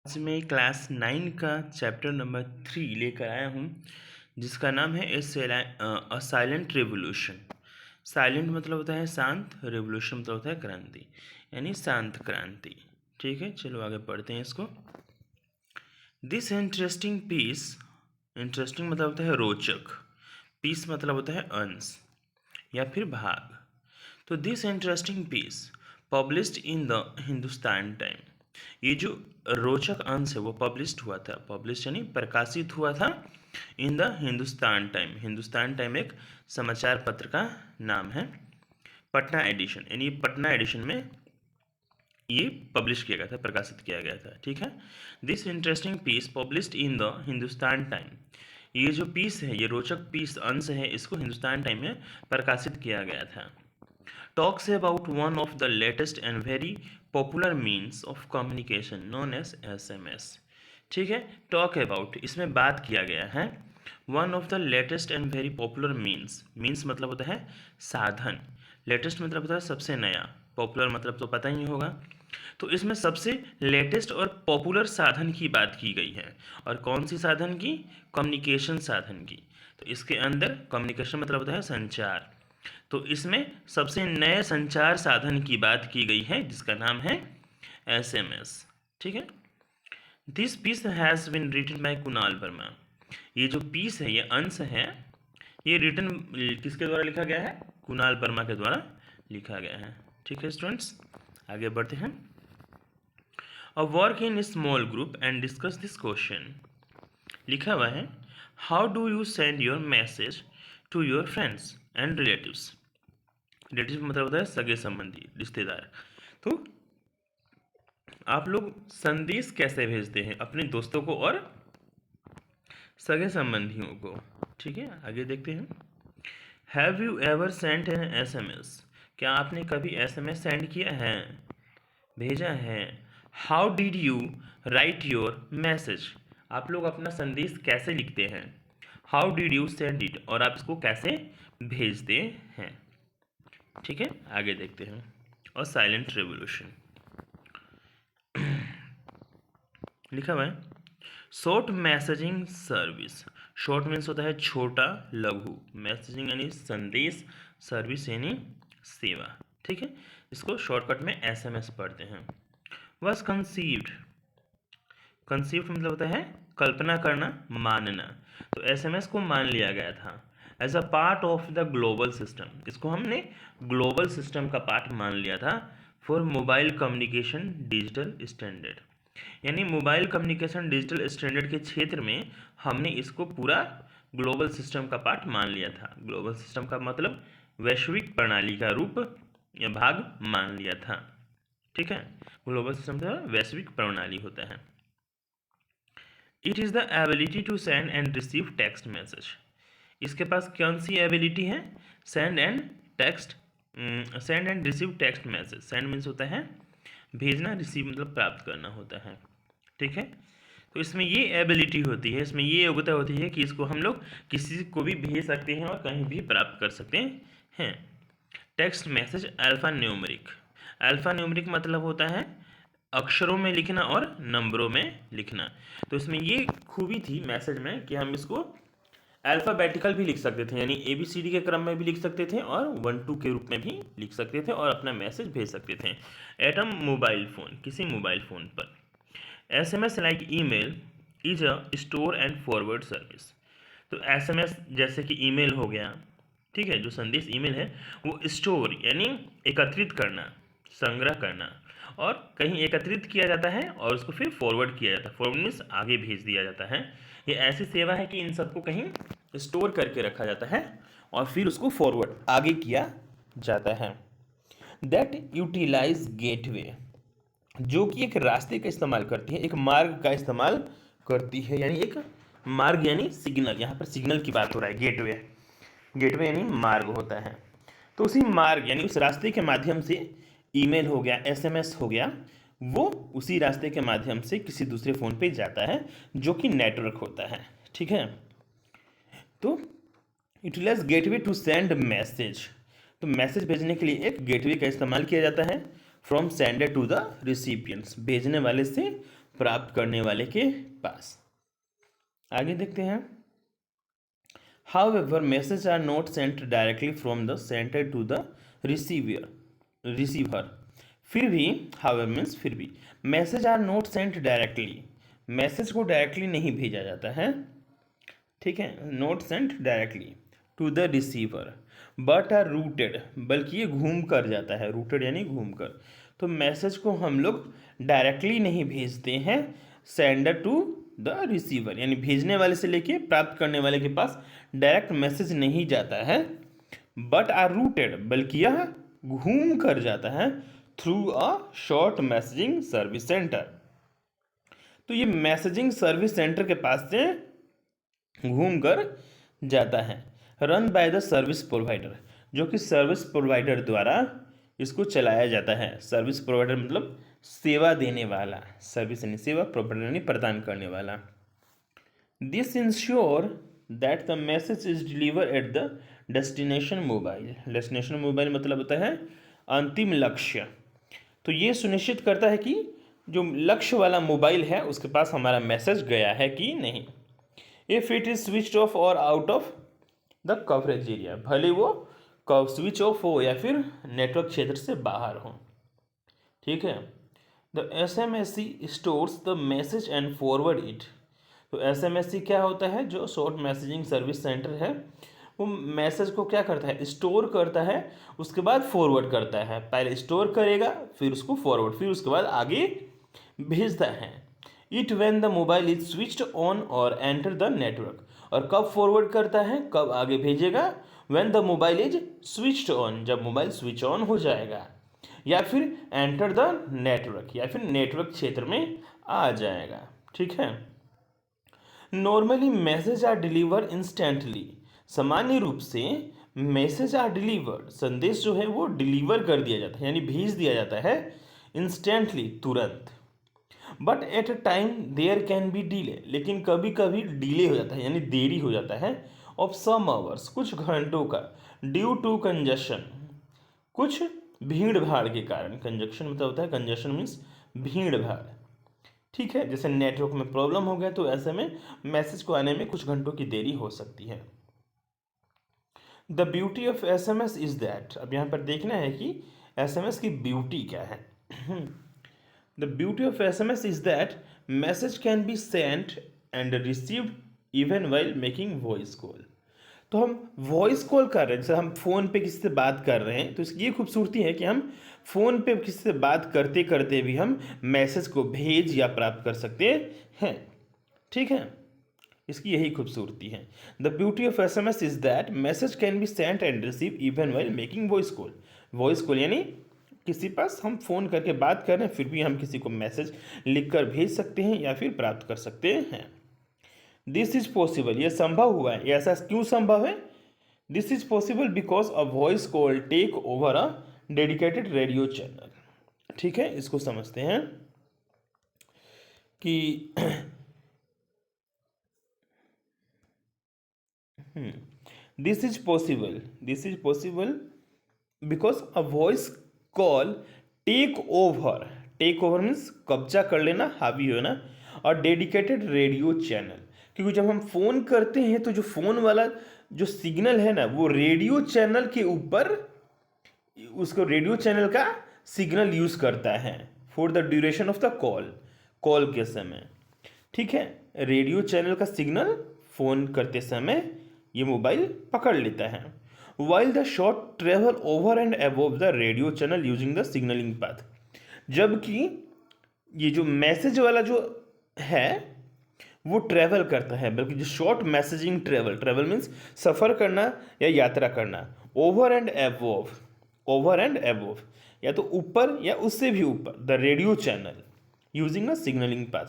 आज मैं क्लास 9 का चैप्टर नंबर 3 लेकर आया हूँ, जिसका नाम है अ साइलेंट रेवोल्यूशन। साइलेंट मतलब होता है शांत, रेवोल्यूशन मतलब होता है क्रांति, यानी शांत क्रांति। ठीक है, चलो आगे पढ़ते हैं इसको। दिस इंटरेस्टिंग पीस, इंटरेस्टिंग मतलब होता है रोचक, पीस मतलब होता है अंश या फिर भाग। तो this interesting piece published in the Hindustan time, ये जो रोचक अंश है वो पब्लिश्ड हुआ था, पब्लिश यानी प्रकाशित हुआ था in the Hindustan time. Hindustan time एक समाचार पत्र का नाम है। पटना एडिशन, यानी पटना एडिशन में ये पब्लिश किया गया था, प्रकाशित किया गया था। ठीक है, this interesting piece published in the Hindustan time, ये जो पीस है, ये रोचक पीस अंश है, इसको हिंदुस्तान टाइम में प्रकाशित किया गया था। Talks about one of the latest and very popular means of communication known as SMS। ठीक है, टॉक अबाउट, इसमें बात किया गया है one of the latest and very popular means. Means मतलब होता है साधन, लेटेस्ट मतलब होता है सबसे नया, पॉपुलर मतलब तो पता ही होगा। तो इसमें सबसे लेटेस्ट और पॉपुलर साधन की बात की गई है। और कौन सी साधन की? कम्युनिकेशन साधन की। तो इसके अंदर कम्युनिकेशन मतलब होता है संचार, तो इसमें सबसे नए संचार साधन की बात की गई है, जिसका नाम है SMS। ठीक है, this piece has been written by Kunal Verma. ये जो पीस है, ये अंश है, ये रिटन किसके द्वारा लिखा गया है? कुणाल वर्मा के द्वारा लिखा गया है। ठीक है स्टूडेंट्स, आगे बढ़ते हैं। A work in small group and discuss this question. लिखा हुआ है, how do you send your message to your friends and relatives. Relative मतलब होता है सगे संबंधी, रिश्तेदार। तो आप लोग संदेश कैसे भेजते हैं अपने दोस्तों को और सगे संबंधियों को? ठीक है, आगे देखते हैं। Have you ever sent an SMS, क्या आपने कभी SMS सेंड किया है, भेजा है? How did you right your message, आप लोग अपना संदेश कैसे लिखते हैं? How did you send it, और आप इसको कैसे भेजते हैं? ठीक है, आगे देखते हैं। और साइलेंट रेवोल्यूशन लिखा हुआ है, short messaging service. Short means होता है छोटा, लघु, मैसेजिंग यानी संदेश, सर्विस यानी सेवा। ठीक है, इसको शॉर्टकट में SMS पढ़ते हैं। वॉज कंसीव्ड, कंसीव्ड मतलब होता है कल्पना करना, मानना। तो SMS को मान लिया गया था as a part of the global system, इसको हमने ग्लोबल सिस्टम का पार्ट मान लिया था for mobile communication digital standard, यानी मोबाइल कम्युनिकेशन डिजिटल स्टैंडर्ड के क्षेत्र में हमने इसको पूरा ग्लोबल सिस्टम का पार्ट मान लिया था। ग्लोबल सिस्टम का मतलब वैश्विक प्रणाली का रूप या भाग मान लिया था। ठीक है, ग्लोबल सिस्टम का वैश्विक प्रणाली होता है। It is the ability to send and receive text message, इसके पास कौन सी एबिलिटी है? Send and text, send and receive text message. Send means होता है भेजना, रिसीव मतलब प्राप्त करना होता है। ठीक है, तो इसमें ये एबिलिटी होती है, इसमें ये योग्यता होती है कि इसको हम लोग किसी को भी भेज सकते हैं और कहीं भी प्राप्त कर सकते हैं। Text message alpha numeric, alpha numeric मतलब होता है अक्षरों में लिखना और नंबरों में लिखना। तो इसमें ये खूबी थी मैसेज में कि हम इसको अल्फ़ाबेटिकल भी लिख सकते थे, यानी ABCD के क्रम में भी लिख सकते थे और 1 2 के रूप में भी लिख सकते थे और अपना मैसेज भेज सकते थे। एटम मोबाइल फ़ोन, किसी मोबाइल फ़ोन पर। SMS like email is a store and forward service. तो SMS जैसे कि ईमेल हो गया, ठीक है, जो संदेश ईमेल है वो स्टोर यानी एकत्रित करना, संग्रह करना, और कहीं एकत्रित किया जाता है और उसको फिर फॉरवर्ड किया जाता है। फॉरवर्ड मीन्स आगे भेज दिया जाता है। ये ऐसी सेवा है कि इन सबको कहीं स्टोर करके रखा जाता है और फिर उसको फॉरवर्ड आगे किया जाता है। दैट यूटिलाइज गेटवे, जो कि एक रास्ते का इस्तेमाल करती है, एक मार्ग का इस्तेमाल करती है, यानी एक मार्ग यानी सिग्नल, यहाँ पर सिग्नल की बात हो रहा है। गेटवे, गेटवे यानी मार्ग होता है। तो उसी मार्ग यानी उस रास्ते के माध्यम से ईमेल हो गया, SMS हो गया, वो उसी रास्ते के माध्यम से किसी दूसरे फ़ोन पे जाता है जो कि नेटवर्क होता है। ठीक है, तो utilize gateway to send message, तो मैसेज भेजने के लिए एक गेटवे का इस्तेमाल किया जाता है। From sender to the recipients, भेजने वाले से प्राप्त करने वाले के पास। आगे देखते हैं। However, messages are not sent directly from the sender to the receiver। फिर भी however means फिर भी message are not sent directly, message को डायरेक्टली नहीं भेजा जाता है, ठीक है, not sent directly to the receiver but are routed, बल्कि ये घूम कर जाता है, रूटेड यानी घूम कर। तो मैसेज को हम लोग डायरेक्टली नहीं भेजते हैं सेंडर टू द रिसीवर, यानी भेजने वाले से लेके प्राप्त करने वाले के पास डायरेक्ट मैसेज नहीं जाता है, बट आर रूटेड, बल्कि यह घूम कर जाता है through a short messaging service centre. तो ये मैसेजिंग सर्विस सेंटर के पास से घूम कर जाता है, run by the service provider, जो कि सर्विस प्रोवाइडर द्वारा इसको चलाया जाता है। सर्विस प्रोवाइडर मतलब सेवा देने वाला, सर्विस यानी सेवा, प्रोवाइडर यानी प्रदान करने वाला। This ensure that the message is deliver at the destination mobile. Destination mobile मतलब होता है अंतिम लक्ष्य। तो ये सुनिश्चित करता है कि जो लक्ष्य वाला मोबाइल है उसके पास हमारा मैसेज गया है कि नहीं। If it is switch off और out of the coverage area, भले वो स्विच ऑफ हो या फिर नेटवर्क क्षेत्र से बाहर हो, ठीक है। The SMSC stores the message and forward it. तो SMSC क्या होता है, जो शॉर्ट मैसेजिंग सर्विस सेंटर है, वो मैसेज को क्या करता है, स्टोर करता है, उसके बाद फॉरवर्ड करता है। पहले स्टोर करेगा, फिर उसको फॉरवर्ड, फिर उसके बाद आगे भेजता है। It when the mobile is switched on और एंटर द नेटवर्क। और कब फॉरवर्ड करता है, कब आगे भेजेगा, when the mobile is switched on, जब मोबाइल स्विच ऑन हो जाएगा, या फिर एंटर द नेटवर्क, या फिर नेटवर्क क्षेत्र में आ जाएगा, ठीक है। Normally message are deliver instantly. सामान्य रूप से मैसेज आर डिलीवर्ड, संदेश जो है वो डिलीवर कर दिया जाता है, यानी भेज दिया जाता है इंस्टेंटली, तुरंत। But at a time there can be delay, लेकिन कभी कभी डिले हो जाता है, यानी देरी हो जाता है, ऑफ सम आवर्स, कुछ घंटों का, ड्यू टू कंजशन, कुछ भीड़ भाड़ के कारण। कंजक्शन मतलब होता है, कंजशन मीन्स भीड़ भाड़, ठीक है। जैसे नेटवर्क में प्रॉब्लम हो गया तो ऐसे में मैसेज को आने में कुछ घंटों की देरी हो सकती है। The beauty of SMS is that, अब यहाँ पर देखना है कि SMS की ब्यूटी क्या है। The beauty of SMS is that message can be sent and received even while making voice call. तो हम वॉइस कॉल कर रहे हैं, जैसे हम फ़ोन पे किसी से बात कर रहे हैं, तो इसकी ये खूबसूरती है कि हम फ़ोन पे किसी से बात करते करते भी हम मैसेज को भेज या प्राप्त कर सकते हैं, ठीक है। इसकी यही खूबसूरती है। The beauty of SMS is that message can be sent and receive even while making voice call. Voice call यानी किसी पास हम फ़ोन करके बात कर रहे हैं, फिर भी हम किसी को मैसेज लिख कर भेज सकते हैं या फिर प्राप्त कर सकते हैं। दिस इज पॉसिबल, यह संभव हुआ है। ऐसा क्यों संभव है? This is possible because a voice call take over a dedicated radio channel, ठीक है। इसको समझते हैं कि this is possible because a voice call take over means कब्जा कर लेना, हावी होना, और डेडिकेटेड रेडियो चैनल, क्योंकि जब हम फ़ोन करते हैं तो जो फ़ोन वाला जो सिग्नल है ना, वो रेडियो चैनल के ऊपर, उसको रेडियो चैनल का सिग्नल यूज़ करता है for the duration of the call के समय, ठीक है। रेडियो चैनल का सिग्नल फ़ोन करते समय ये मोबाइल पकड़ लेता है। While the shot travel over and above the radio channel using the signalling path, जबकि ये जो मैसेज वाला जो है वो ट्रैवल करता है, बल्कि जो शॉर्ट मैसेजिंग ट्रैवल मीन्स सफ़र करना या यात्रा करना, ओवर एंड एबोव, या तो ऊपर या उससे भी ऊपर, the radio channel using a signalling path.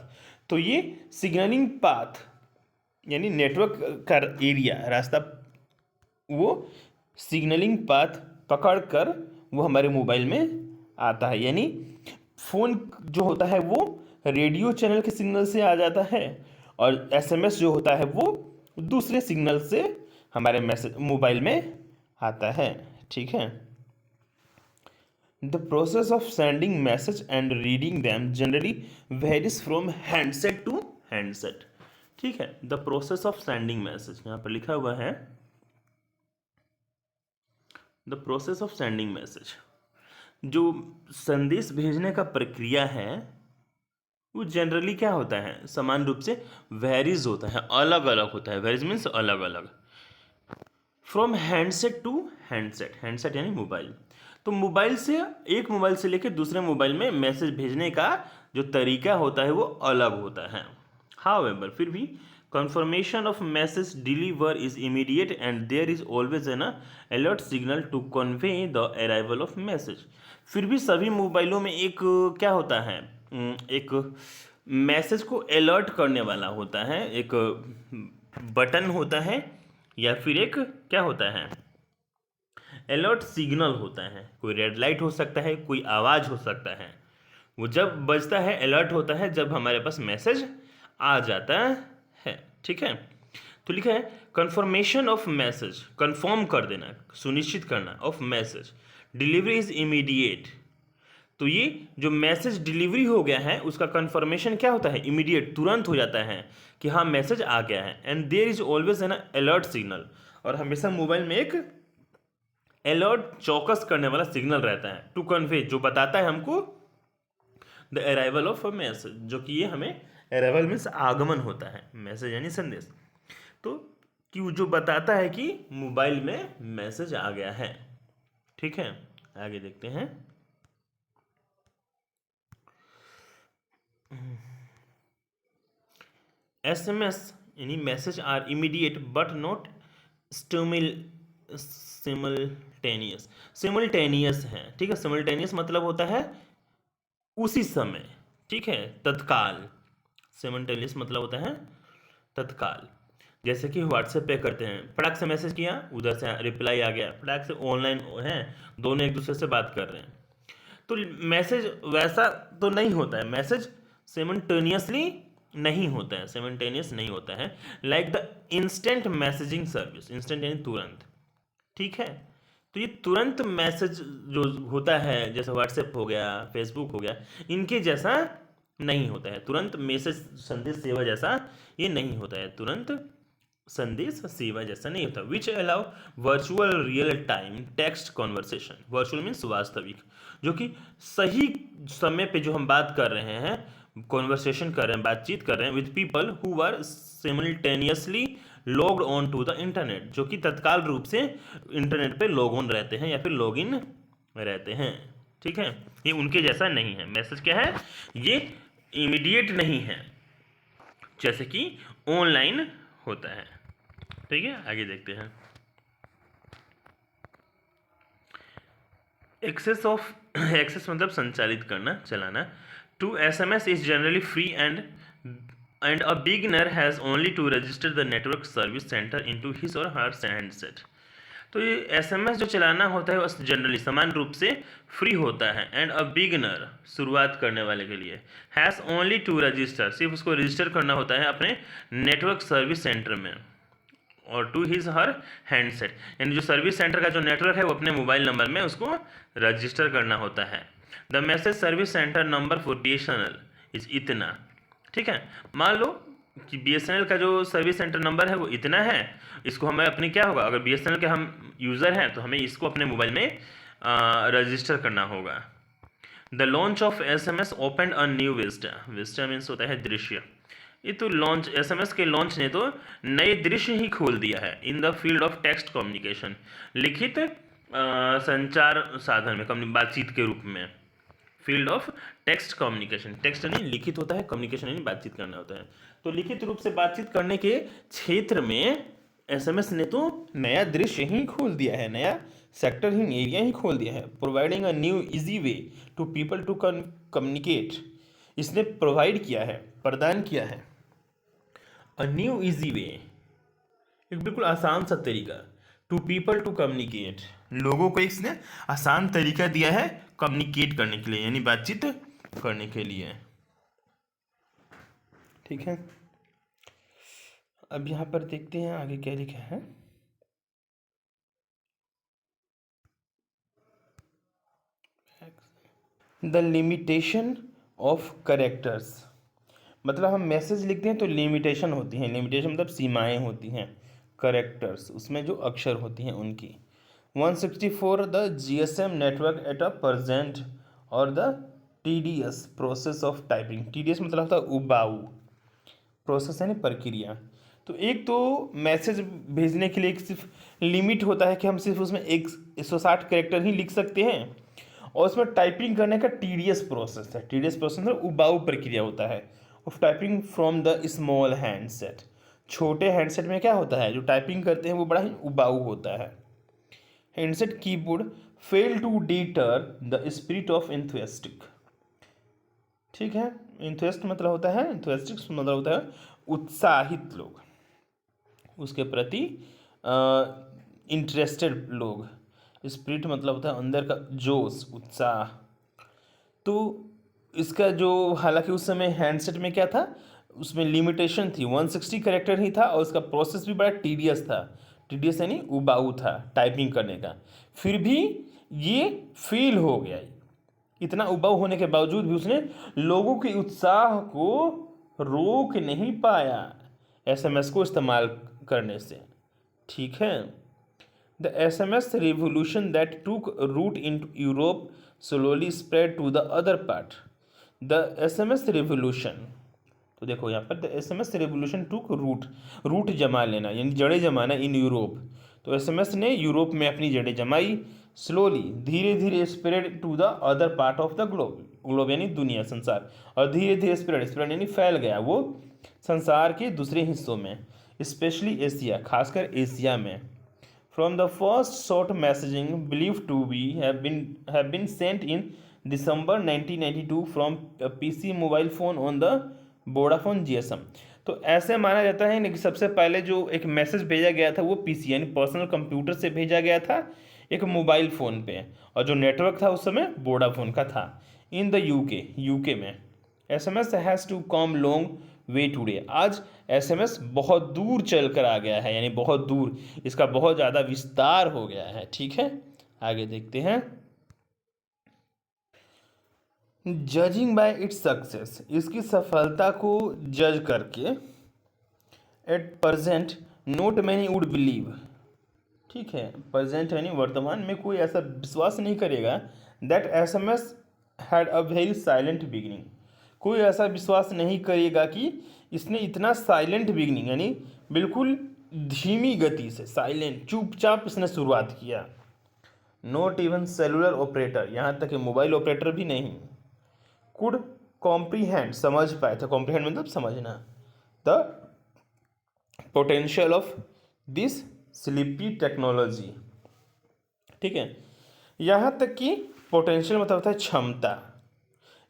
तो ये सिग्नलिंग पाथ यानी नेटवर्क का एरिया, रास्ता, वो सिग्नलिंग पाथ पकड़ कर वो हमारे मोबाइल में आता है। यानी फ़ोन जो होता है वो रेडियो चैनल के सिग्नल से आ जाता है, और SMS जो होता है वो दूसरे सिग्नल से हमारे मैसेज मोबाइल में आता है, ठीक है। The process of sending message and reading them generally varies from handset to handset. ठीक है, the process of sending message यहाँ पर लिखा हुआ है, the process of sending message, जो संदेश भेजने का प्रक्रिया है वो जनरली क्या होता है, समान रूप से वेरीज होता है, अलग अलग होता है। वेरीज मीन्स अलग अलग। From handset to handset, handset यानी मोबाइल। तो मोबाइल से, एक मोबाइल से लेकर दूसरे मोबाइल में मैसेज भेजने का जो तरीका होता है वो अलग होता है। हाउएवर, फिर भी confirmation of message deliver is immediate and there is always an alert signal to convey the arrival of message। फिर भी सभी मोबाइलों में एक क्या होता है, एक मैसेज को अलर्ट करने वाला होता है, एक बटन होता है या फिर एक क्या होता है, अलर्ट सिग्नल होता है। कोई रेड लाइट हो सकता है, कोई आवाज़ हो सकता है। वो जब बजता है, अलर्ट होता है जब हमारे पास मैसेज आ जाता है। ठीक है, तो लिखा है कंफर्मेशन ऑफ मैसेज, कंफर्म कर देना, सुनिश्चित करना, of message delivery is immediate. तो ये जो मैसेज डिलीवरी हो गया है उसका कंफर्मेशन क्या होता है, इमीडिएट, तुरंत हो जाता है कि हाँ मैसेज आ गया है। And there is always an alert signal, और हमेशा मोबाइल में एक अलर्ट, चौकस करने वाला सिग्नल रहता है, टू कन्वे, जो बताता है हमको the arrival of a message, जो कि ये हमें, अराइवल मीन्स आगमन होता है, मैसेज यानी संदेश, तो कि जो बताता है कि मोबाइल में मैसेज आ गया है। ठीक है, आगे देखते हैं। SMS यानी message are immediate but not simultaneous. Simultaneous है, ठीक है, सिमल्टेनियस मतलब होता है उसी समय, ठीक है, तत्काल। सिमल्टेनियस मतलब होता है तत्काल। जैसे कि व्हाट्सएप पे करते हैं, फटाक से मैसेज किया, उधर से रिप्लाई आ गया, फटाक से ऑनलाइन हैं, दोनों एक दूसरे से बात कर रहे हैं। तो मैसेज वैसा तो नहीं होता है, मैसेज सिमल्टेनियसली नहीं होता है, सिमल्टेनियस नहीं होता है, like the instant messaging service, instant यानी तुरंत। ठीक है, तो ये तुरंत मैसेज जो होता है, जैसे व्हाट्सएप हो गया, फेसबुक हो गया, इनके जैसा नहीं होता है, तुरंत मैसेज संदेश सेवा जैसा ये नहीं होता है, तुरंत संदेश सेवा जैसा नहीं होता। Which allow virtual real time text conversation, virtual means वास्तविक, जो कि सही समय पे जो हम बात कर रहे हैं, कॉन्वर्सेशन कर रहे हैं, बातचीत कर रहे हैं with people who are simultaneously logged on to the internet, जो कि तत्काल रूप से इंटरनेट पे लॉग ऑन रहते हैं या फिर लॉग इन रहते हैं। ठीक है, ये उनके जैसा नहीं है। मैसेज क्या है, ये इमीडिएट नहीं है जैसे कि ऑनलाइन होता है। ठीक है, आगे देखते हैं। एक्सेस ऑफ एक्सेस मतलब संचालित करना, चलाना। To SMS is generally free and a beginner has only to register the network service centre into his or her handset. तो ये SMS जो चलाना होता है वो जनरली समान रूप से फ्री होता है, एंड अ बिगिनर शुरुआत करने वाले के लिए हैज़ ओनली टू रजिस्टर, सिर्फ उसको रजिस्टर करना होता है अपने नेटवर्क सर्विस सेंटर में, और टू हिज हर हैंडसेट, यानी जो सर्विस सेंटर का जो नेटवर्क है वो अपने मोबाइल नंबर में उसको रजिस्टर करना होता है। The message service centre number for BSNL is इतना। ठीक है, मान लो कि BSNL का जो सर्विस सेंटर नंबर है वो इतना है, इसको हमें अपनी क्या होगा, अगर BSNL के हम यूज़र हैं तो हमें इसको अपने मोबाइल में रजिस्टर करना होगा। The launch of SMS open a new Vista, Vista means होता है दृश्य। ये तो लॉन्च, SMS के लॉन्च ने तो नए दृश्य ही खोल दिया है in the field of text communication, लिखित संचार साधन में, बातचीत के रूप में, field of text communication, text यानी लिखित होता है, कम्युनिकेशन यानी बातचीत करना होता है। तो लिखित रूप से बातचीत करने के क्षेत्र में SMS ने तो नया दृश्य ही खोल दिया है, नया सेक्टर ही, एरिया ही खोल दिया है। Providing a new easy way to people to communicate, इसने प्रोवाइड किया है, प्रदान किया है, अ न्यू इजी वे, एक बिल्कुल आसान सा तरीका, टू पीपल टू कम्युनिकेट, लोगों को इसने आसान तरीका दिया है कम्युनिकेट करने के लिए, यानी बातचीत करने के लिए। ठीक है, अब यहाँ पर देखते हैं आगे क्या लिखा है। द लिमिटेशन ऑफ करेक्टर्स, मतलब हम मैसेज लिखते हैं तो लिमिटेशन होती हैं, लिमिटेशन मतलब सीमाएं होती हैं, करेक्टर्स उसमें जो अक्षर होती हैं उनकी। 164 the GSM network at a present और the TDS process of typing, TDS मतलब होता है उबाऊ, प्रोसेस यानी प्रक्रिया। तो एक तो मैसेज भेजने के लिए एक सिर्फ लिमिट होता है कि हम सिर्फ उसमें 160 कैरेक्टर ही लिख सकते हैं, और उसमें टाइपिंग करने का टीडीएस प्रोसेस है, टीडीएस प्रोसेस में उबाऊ प्रक्रिया होता है of typing from the small handset. छोटे हैंडसेट में क्या होता है, जो टाइपिंग करते हैं वो बड़ा ही उबाऊ होता है। Handset keyboard fail to deter the spirit of enthusiastic, ठीक है। इंथुएस्ट मतलब होता है, इंथुएस्टिक मतलब होता है उत्साहित लोग, उसके प्रति इंटरेस्टेड लोग। स्पिरिट मतलब होता है अंदर का जोश, उत्साह। तो इसका जो, हालांकि उस समय हैंडसेट में क्या था, उसमें लिमिटेशन थी, 160 कैरेक्टर ही था, और उसका प्रोसेस भी बड़ा टीडियस था, टीडियस यानी उबाऊ था टाइपिंग करने का। फिर भी ये फेल हो गया, इतना उबाऊ होने के बावजूद भी उसने लोगों के उत्साह को रोक नहीं पाया एसएमएस को इस्तेमाल करने से, ठीक है। The SMS revolution that took root in Europe slowly spread to the other part. The SMS revolution, तो देखो यहाँ पर the SMS revolution took root, root जमा लेना यानी जड़ें जमाना इन यूरोप। तो एसएमएस ने यूरोप में अपनी जड़ें जमाई, स्लोली धीरे धीरे spread to the other part of the globe, globe यानी दुनिया, संसार, और धीरे धीरे स्प्रेड, स्प्रेड यानी फैल गया वो संसार के दूसरे हिस्सों में, स्पेशली एशिया, खासकर एशिया में। From the first short messaging believe to be have been sent in December 1992 from PC mobile phone on the Vodafone GSM. तो ऐसे माना जाता है कि सबसे पहले जो एक मैसेज भेजा गया था वो पीसी यानी पर्सनल कंप्यूटर से भेजा गया था एक मोबाइल फ़ोन पे, और जो नेटवर्क था उस समय वोडाफोन का था। इन द यूके में SMS has to come long way today, आज एसएमएस बहुत दूर चल कर आ गया है, यानी बहुत दूर, इसका बहुत ज़्यादा विस्तार हो गया है, ठीक है। आगे देखते हैं। जजिंग बाय इट्स सक्सेस, इसकी सफलता को जज करके, at present note many would believe, ठीक है, प्रेजेंट यानी वर्तमान में कोई ऐसा विश्वास नहीं करेगा that SMS had a very silent beginning, कोई ऐसा विश्वास नहीं करेगा कि इसने इतना साइलेंट बिगिनिंग यानी बिल्कुल धीमी गति से, साइलेंट चुपचाप इसने शुरुआत किया। नॉट इवन सेलुलर ऑपरेटर, यहाँ तक कि मोबाइल ऑपरेटर भी नहीं, कुड कॉम्प्रीहेंड समझ पाए थे, कॉम्प्रीहेंड मतलब समझना, the potential of this sleepy technology, ठीक है। यहाँ तक कि पोटेंशियल मतलब होता है क्षमता,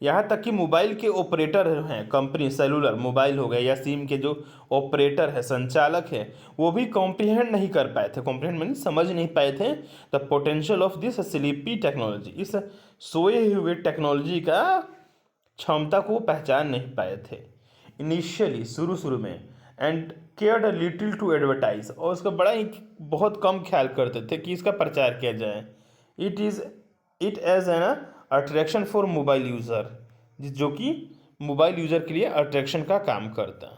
यहाँ तक कि मोबाइल के ऑपरेटर हैं, कंपनी सेलुलर मोबाइल हो गए या सिम के जो ऑपरेटर है, संचालक है, वो भी कॉम्प्रीहेंड नहीं कर पाए थे, कॉम्प्रीहेंड मतलब समझ नहीं पाए थे the potential of this sleepy technology, इस सोए हुए टेक्नोलॉजी का क्षमता को पहचान नहीं पाए थे इनिशियली, शुरू में। And cared little to advertise, और उसका बड़ा ही बहुत कम ख्याल करते थे कि इसका प्रचार किया जाए। It as an attraction for mobile user, जो कि मोबाइल यूज़र के लिए अट्रैक्शन का काम करता,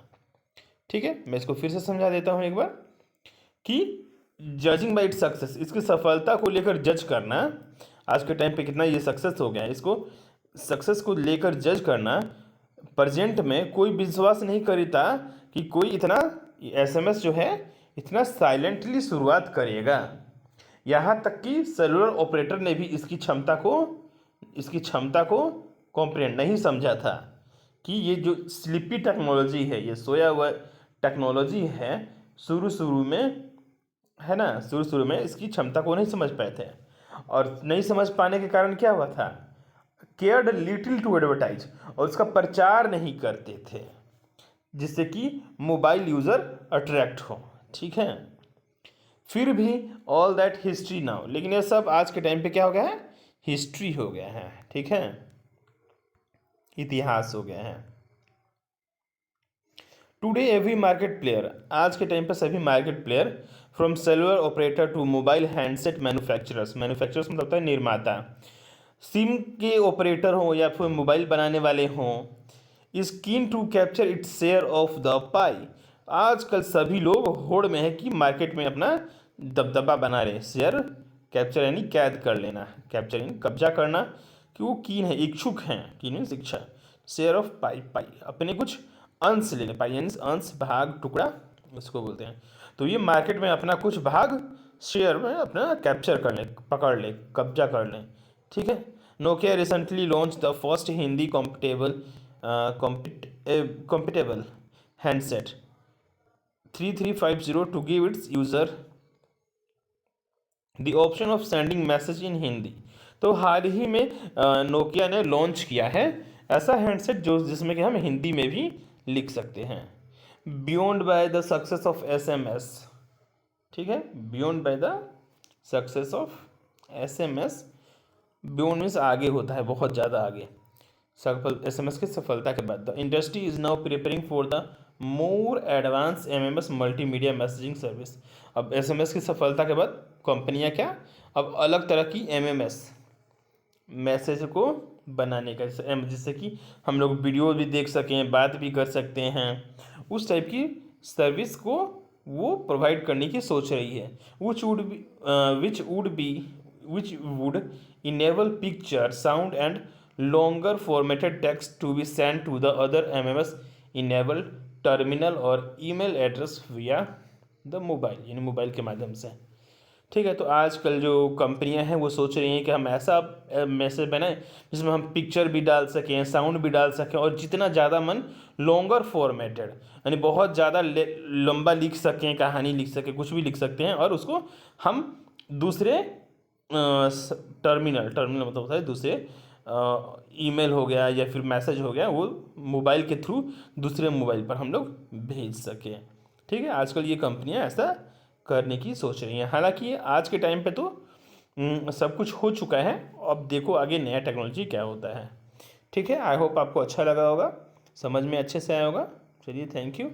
ठीक है। मैं इसको फिर से समझा देता हूँ एक बार कि जजिंग बाई इट सक्सेस, इसकी सफलता को लेकर जज करना, आज के टाइम पे कितना ये सक्सेस हो गया है, इसको सक्सेस को लेकर जज करना, प्रेजेंट में कोई विश्वास नहीं करता कि कोई इतना एसएमएस जो है इतना साइलेंटली शुरुआत करेगा। यहाँ तक कि सेलुलर ऑपरेटर ने भी इसकी क्षमता को कॉम्प्रिहेंड नहीं समझा था कि ये जो स्लीपी टेक्नोलॉजी है, ये सोया हुआ टेक्नोलॉजी है, शुरू में है ना, शुरू में इसकी क्षमता को नहीं समझ पाए थे, और नहीं समझ पाने के कारण क्या हुआ था, केयर्ड लिटिल टू एडवर्टाइज, और उसका प्रचार नहीं करते थे जिससे कि मोबाइल यूज़र अट्रैक्ट हो, ठीक है। फिर भी ऑल दैट हिस्ट्री नाउ, लेकिन ये सब आज के टाइम पे क्या हो गया है, हिस्ट्री हो गया है, ठीक है, इतिहास हो गया है। टुडे एवरी मार्केट प्लेयर, आज के टाइम पे सभी market player, from cellular operator to mobile handset manufacturers, manufacturers मतलब होता है निर्माता, सिम के ऑपरेटर हों या फिर मोबाइल बनाने वाले हों, is keen to capture its share of the pie. आजकल सभी लोग होड़ में है कि मार्केट में अपना दबदबा बना रहे। शेयर कैप्चर यानी कैद कर लेना, कैप्चर यानी कब्जा करना, कि वो कीन है, इच्छुक हैं, कीन मीन्स इच्छा। शेयर ऑफ पाई, पाई अपने कुछ अंश लेने, पाई यानी अंश, भाग, टुकड़ा, उसको बोलते हैं। तो ये मार्केट में अपना कुछ भाग शेयर में अपना कैप्चर कर लें, पकड़ लें, कब्जा कर लें, ठीक है। Nokia recently launch the first Hindi compatible handset 3350 to give its user the option of sending message in Hindi. तो हाल ही में नोकिया ने लॉन्च किया है ऐसा हैंडसेट जो जिसमें कि हम हिंदी में भी लिख सकते हैं। Beyond by the success of SMS, ठीक है, beyond by the success of SMS। Beyond means आगे होता है, बहुत ज़्यादा आगे, सफल SMS की सफलता के बाद। The industry is now preparing for the more advance MMS multimedia messaging service. अब SMS की सफलता के बाद कंपनियां क्या, अब अलग तरह की MMS मैसेज को बनाने का, जिससे कि हम लोग वीडियो भी देख सकें, बात भी कर सकते हैं, उस टाइप की सर्विस को वो प्रोवाइड करने की सोच रही है। Which would enable picture, sound and longer formatted text to be sent to the other MMS enabled terminal और email address via the mobile, यानी मोबाइल के माध्यम से, ठीक है। तो आजकल जो कंपनियां हैं वो सोच रही हैं कि हम ऐसा मैसेज बनाएं जिसमें हम पिक्चर भी डाल सकें, साउंड भी डाल सकें, और जितना ज़्यादा मन लॉन्गर फॉर्मेटेड यानी बहुत ज़्यादा लंबा लिख सकें, कहानी लिख सकें, कुछ भी लिख सकते हैं, और उसको हम दूसरे टर्मिनल मतलब होता है दूसरे ईमेल हो गया या फिर मैसेज हो गया, वो मोबाइल के थ्रू दूसरे मोबाइल पर हम लोग भेज सकें, ठीक है। आजकल ये कंपनियां ऐसा करने की सोच रही हैं। हालांकि आज के टाइम पे तो सब कुछ हो चुका है, अब देखो आगे नया टेक्नोलॉजी क्या होता है, ठीक है। आई होप आपको अच्छा लगा होगा, समझ में अच्छे से आया होगा। चलिए, थैंक यू।